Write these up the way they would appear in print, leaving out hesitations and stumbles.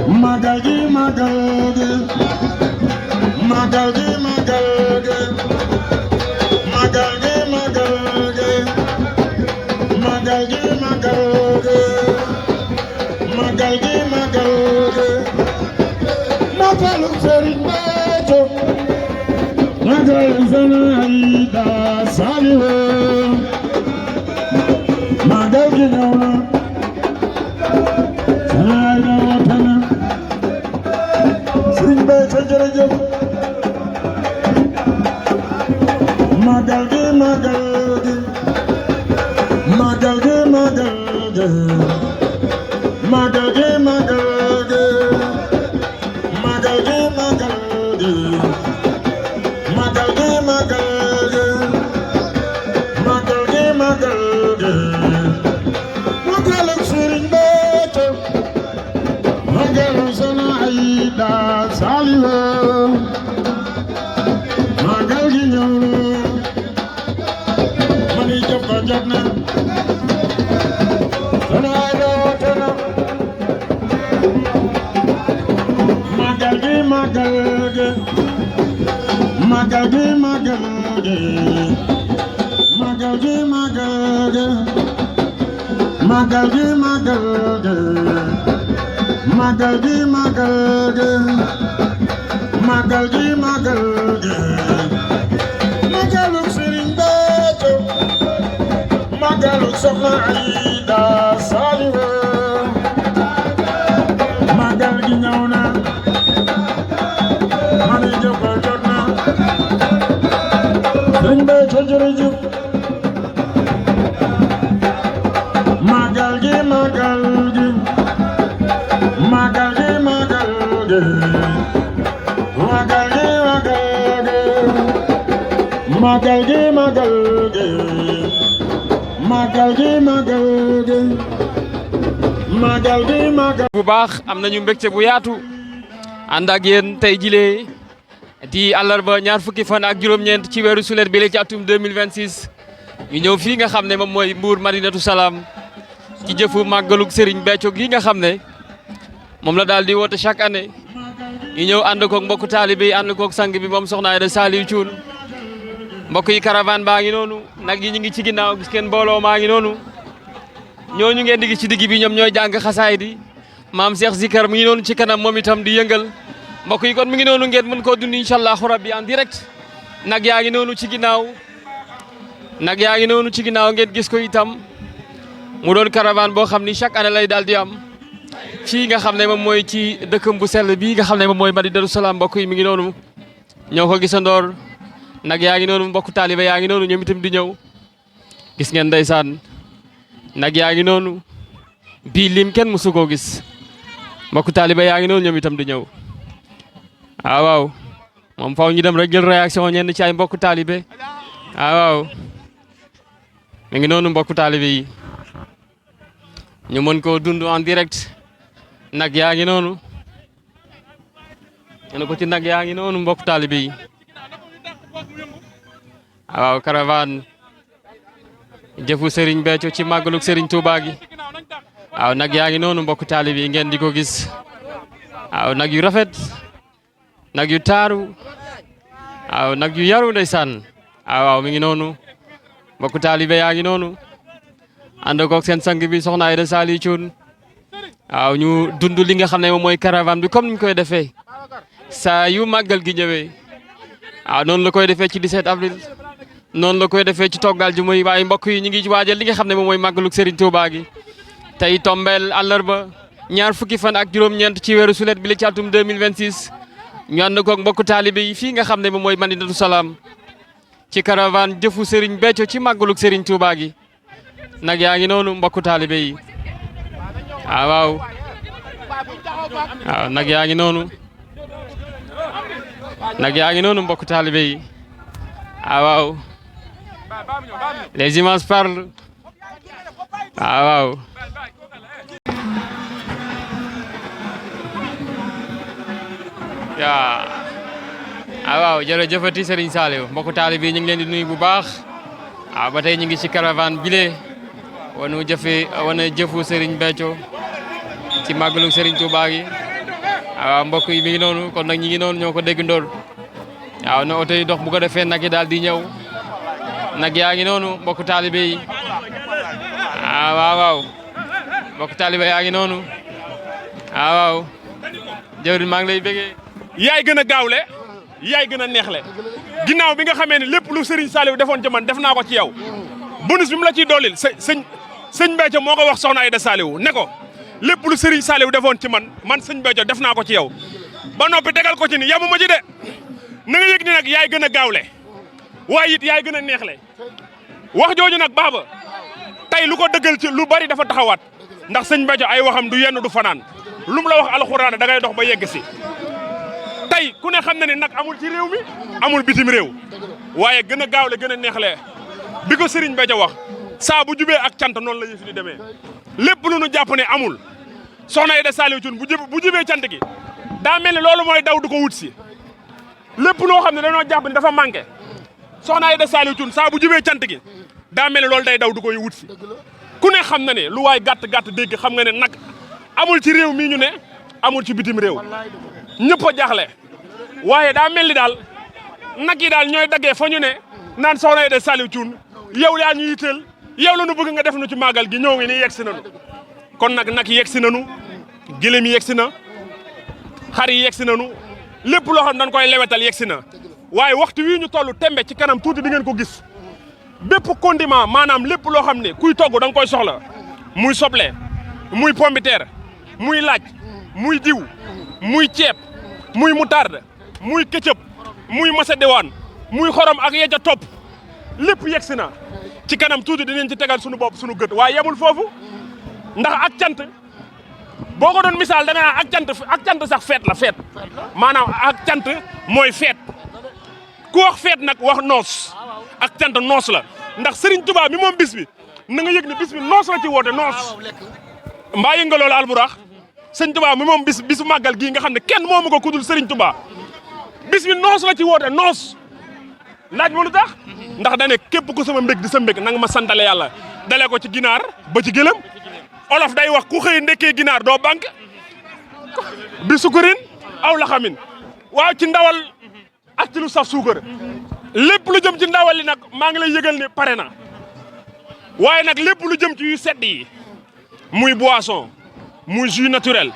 magal gi magal gi magal gi magal gi magal gi magal gi magal gi magal gi magal gi magal gi magalu Serigne Béthio magalu Soxna Aïda Saliou magal gi ñëw na Soxna Aïda woote na Serigne Béthio jërëjëf magal gi magal gi magal gi magal gi magal gi magal gi magal gi magal gi magal gi magal gi magal gi magal gi magalu Serigne Béthio magalu Soxna Aïda Saliou magal gi ñëw mani jëf ko jot na Soxna Aïda woote na magal gi magal gi magal gi magal gi magal gi magal gi magal gi magal gi magal gi magal gi magal gi magal gi magalu Serigne Béthio magalu Soxna Aïda Saliou magal gi ñëw na mani jëfal jot na Serigne Béthio jërëjëf magal gi magal gi magal gi magal gi magal gi magal gi magal gi magal gi magal gi magal gi magal bu baax am nañu mbégte bu yaatu ànd ak yéen tey jilee di àllarba ñaar fukki fan ak juróom-ñeent ci weeru sulet bi ci atum 2026 ñu ñëw fii nga xam ne moom mooy Mbour Madinatu Salaam ci jëfu màggalug Serigne Béthio gi nga xam ne moom la daal di woote chaque année ñu ñëw ànd koog mbokku taalibe yi ànd koog sang bi moom Soxna Aïda Saliou Thioune mbokk yi caravane baa ngi noonu nag yi ñu ngi ci ginnaaw gis ngeen mbooloo maa ngi noonu ñooñu ngeen di gis ci digg bi ñoom ñooy jàng xasaay di maam Cheikh Zikar mu ngi noonu ci kanam moom itam di yëngal mbokk yi kon mu ngi noonu ngeen mën koo dund incha allahu rabbi en direct nag yaa ngi noonu ci ginnaaw nag yaa ngi noonu ci ginnaaw ngeen gis ko itam mu doon caravane boo xam ni chaque année lay daal di am fii nga xam ne moom mooy ci dëkkam bu sell bii nga xam ne moom mooy Madinatu Salaam mbokk yi mi ngi noonu ñoo ko gisandoor nag yaa ngi noonu mbokk taaliba yaa ngi noonu ñoom itam di ñëw gis ngeen ndeysaan nag yaa ngi noonu bii lim kenn mësu koo gis mbokk taaliba yaa ngi noonu ñoom itam di ñëw waaw moom faw ñu dem rek jël réaction ñenn ci ay mbokk taalibe waaw mi ngi noonu mbokk taalibe yi ñu mën koo dund en direct nag yaa ngi noonu ñu ko ci nag yaa ngi noonu mbokk taalibe yi waaw caravane jëfu Serigne Béthio ci màggalug Serigne Touba gi waaw nag yaa ngi noonu mbokk taalibe yi ngeen di ko gis waaw nag yu rafet nag yu taaru waaw nag yu yaru ndeysaan waaw mi ngi noonu mbokk taalibe yaa ngi noonu ànd koog seen sang bi Soxna Aïda Saliou Thioune waaw ñu dund li nga xam ne moom mooy caravane bi comme ni ñu koy defee saa yu màggal gi ñëwee waaw noonu la koy defee ci 17 avril noonu la koy defee ci toggal ju muy waaye mbokk yi ñu ngi waajal li nga xam ne moom mooy màggalug Serigne Touba gi tey tombeel àllarba ñaar fukki fan ak juróom-ñeent ci weeru sulet bi li ci atum 2026 ñu ànd koog mbokk taalibe yi fii nga xam ne moom mooy Madinatu Salaam ci caravane jëfu Serigne Béthio ci màggalug Serigne Touba gi nag yaa ngi noonu mbokk taalibe yi waaw nag yaa ngi noonu nag yaa ngi noonu mbokk taalibe yi waaw les images parlent waaw waaw jërëjëfati Serigne Saliou mbokk taalibe yi ñu ngi leen di nuyu bu baax waaw ba tey ñu ngi ci caravane bile wana jëfu Serigne Béthio ci màggalu Serigne Touba gi waaw mbokk yi mi ngi noonu kon nag ñi ngi noonu ñoo ko dégg ndool waaw na oto yi dox bu ko defee nag yi daal di ñëw nag yaa ngi noonu mbokk taalibe yi waaw mbokk taalibe yaa ngi noonu waaw jëwriñ maa ngi lay bëggee. yaay gën a gaawle yaay gën a neexle ginnaaw bi nga xamee ne lépp lu Serigne Saliou defoon ci man def naa ko ci yow bonus bi mu la ciy doolil sëñ Béthio moo ko wax soxna Aïda Saliou ne ko lépp lu Serigne Saliou defoon ci man sëñ Béthio def naa ko ci yow ba noppi tegal ko ci ni yamu ma ci de na nga yëg ni nag yaay gën a gaawle waaye it yaay gën a neexle wax jooju nag baaba tey lu ko dëggal ci lu bari dafa taxawaat ndax sëñ Béthio ay waxam du yenn du fanaan lu mu la wax alxuraan da ngay dox ba yegg si tey ku ne xam na ne nag amul ci réew mi amul bitim réew waaye gën a gaawle gën a neexle bi ko Serigne Béthio wax saa bu jubee ak cant noonu la yëf di demee lépp lu nu jàpp ne amul soxna Aïda Saliou Thioune bu jubee cant gi daa mel ni loolu mooy daw du ko wut si lépp loo xam ne dañoo jàpp ne dafa manqué soxna Aïda Saliou Thioune saa bu jubee cant gi daa mel ni loolu day daw du koy wut si ku ne xam na ne lu waay gàtt dégg xam nga ne nag amul ci réew mii ñu ne amul ci bitim réew ñëpp a jaaxle waaye daa mel ni daal nag yi daal ñooy daggee fa ñu ne naan soxna Aïda Saliou Thioune yow yaa ñu yitteel yow la nu bëgg nga def nu ci màggal gi ñëw ngi nii yegsi nañu kon nag yi yegsi nañu gëlëm yi yegsi na xar yi yegsi nañu lépp loo xam dañ koy lewetal yegsi na waaye waxtu wii ñu toll tembe ci kanam tuuti di ngeen ko gis bépp condiment maanaam lépp loo xam ne kuy togg da nga koy soxla muy soble muy pomme de terre muy laaj muy diw muy ceeb muy moutarde muy ketchup muy macédoine muy xorom ak ya ca topp lépp yegsi na ci kanam tuuti dinañ ci tegal sunu bopp sunu gët waaye yemul foofu ndax ak cant boo ko doon misaal da nga naan ak cant sax feet la feet maanaam ak cant mooy feet ku wax feet nag wax noos ak cant noos la ndax Serigne Touba mi moom bis bi na nga yëg ne bis bi noos la ci woote noos mbaa yënga loolu alburax Serigne Touba mi moom bisu màggal gii nga xam ne kenn moomu ko kudul Serigne Touba bis bi noos la ci woote noos laaj ma lu tax ndax dane képp ku sama mbég di sa mbég nanga ma santale yàlla dale ko ci ginaar ba ci gëlëm olof day wax ku xëy ndekkee ginaar doo banque bi sukurin aw la xamin waaw ci ndawal ak ci lu saf suukar lépp lu jëm ci ndawal li nag maa ngi lay yëgal ne pare na waaye nag lépp lu jëm ci yu sedd yi muy boisson muy jus naturel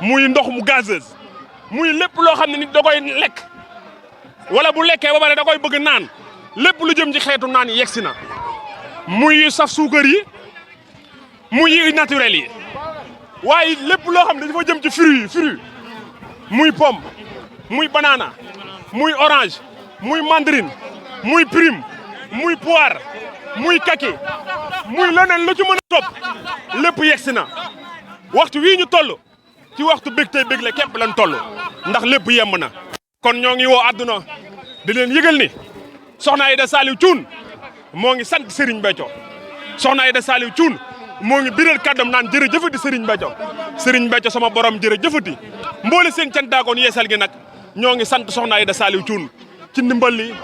muy ndox mu gazeuse muy lépp loo xam ne nit da koy lekk wala bu lekkee ba pare da koy bëgg naan lépp lu jëm ci xeetu naan yi yegsi na muy yu saf suukar yi muy yu naturel yi waaye lépp loo xam ne dafa jëm ci fruit muy pomme muy banana muy orange muy mandarine muy prime muy poire muy kaki muy leneen lu ci mën a topp lépp yegsi na waxtu wii ñu toll ci waxtu bég tey bégle képp lañ toll ndax lépp yemb na kon ñoo ngi woo àdduna di leen yëgal ni soxna Aïda Saliou Thioune moo ngi sant Serigne Béthio soxna Aïda Saliou Thioune moo ngi biral kàddam naan jërëjëfati Serigne Béthio sama borom jërëjëfati mboole seen cantaakoon yeesal gi nag ñoo ngi sant soxna Aïda Saliou Thioune ci ndimbal li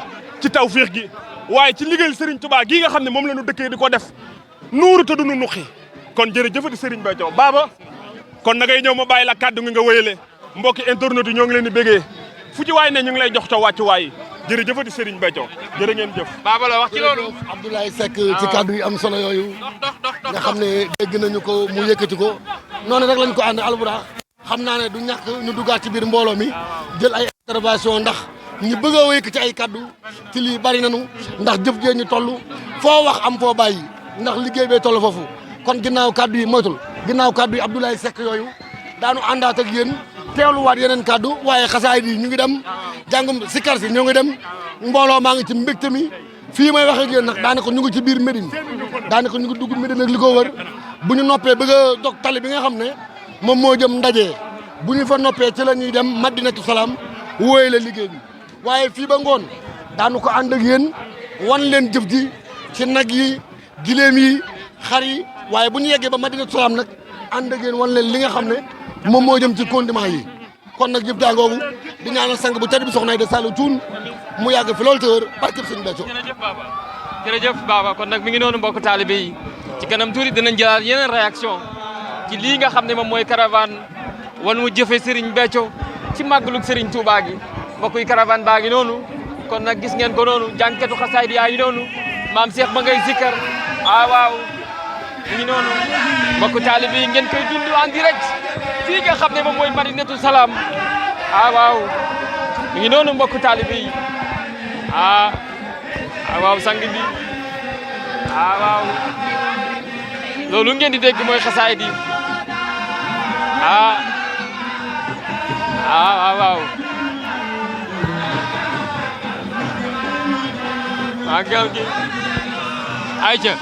ci tawféex gi waaye ci liggéeyal Serigne Touba gii nga xam ne moom la ñu dëkkee di ko def nuuru te duñu nuqi kon jërëjëfati Serigne Béthio baaba kon na ngay ñëw ma bàyyi la kàddu nga wéyale mbokki internet yi ñoo ngi leen di bégee fu ci waay ne ñu ngi lay jox ca wàccu waay jërëjëfati Serigne Béthio jërë ngeen jëf. baaba la wax ci loolu. Abdoulaye Seck ci kàddu yi am solo yooyu nga xam ne dégg nañu ko mu yëkkati ko noonu rek lañ ko ànd alburax xam naa ne du ñàkk ñu duggaat ci biir mbooloo mi jël ay intervention ndax ñi bëgg a yëkkati ay kàddu ci lii bari nañu ndax jëf jee ñu toll foo wax am foo bàyyi ndax liggéey bee toll foofu kon ginnaaw kàddu yi moytul ginnaaw kàddu yi Abdoulaye Seck yooyu daanu àndaat ak yéen teewluwaat yeneen kàddu waaye xasaay yi ñu ngi dem jàngum sikar si ñoo ngi dem mbooloo maa ngi ci mbégte mi fii may wax ak yéen nag daanaka ñu ngi ci biir Médine daanaka ñu ngi dugg Médine ak li ko wër bu ñu noppee bëgg a dog tali bi nga xam ne moom moo jëm ndaje bu ñu fa noppee ci la ñuy dem Madinatu Salaam wóoye la liggéey bi waaye fii ba ngoon daanu ko ànd ak yéen wan leen jëf ji ci nag yi gileem yi xar yi waaye bu ñu yeggee ba Madinatu Salaam nag ànd ak yéen wan leen li nga xam ne moom moo jëm ci condiment yi kon nag jëf daangoogu di ñaanal sang bu tedd bi soxna Aïda Saliou Thioune mu yàgg fi loolu te wër barkeb Sëñ Béthio. jërëjëf Baba kon nag mi ngi noonu mbokk taalibe yi ci kanam tuuti dinañ jëlaat yeneen réaction ci lii nga xam ne moom mooy caravane wan mu jëfe Serigne Béthio ci màggalug Serigne Touba gi mbokk yi caravane baa ngi noonu kon nag gis ngeen ko noonu jànketu xasaay di yaa ngi noonu maam Cheikh ba ngay zikkar waaw mi ngi noonu mbokk taalibe yi ngeen koy dund en direct fii nga xam ne moom mooy Madinatu Salaam waaw mi ngi noonu mbokk taalibe yi waaw sang bi waaw loolu ngeen di dégg mooy xasaay di waaw màggal gi ayca